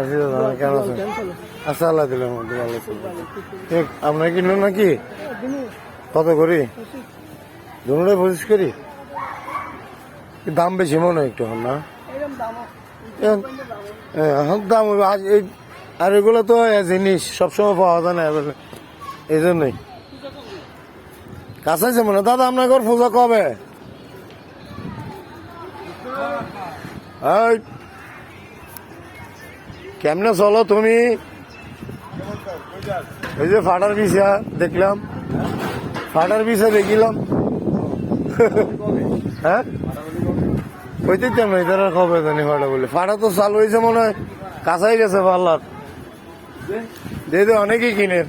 আছি দাদা, কেন আছেন? আচ্ছা, আল্লাহ দিলাম, ভালো আছি। আপনার কিনলো নাকি? কত করি? দুটোটাই 25 করি। দাম বেশি মনে হয় একটু, না? এখন দাম হইবে আজ এই, আর এগুলো তো জিনিস সবসময় পাওয়া যায় না, এই জন্যই কাছাইছে মনে হয়। দাদা আপনার ঘর পূজা কবে? এই, কেমনে চলো তুমি? এই যে ফাটার বিছা দেখলাম, ফাটার বিছা দেখিলাম। হ্যাঁ, হইতে তেমন এটার খবর জানি ফাটা বলে। ফাটা তো চালু হয়েছে মনে হয়, কাছাই গেছে পার্লার। দিয়ে অনেকেই কিনে।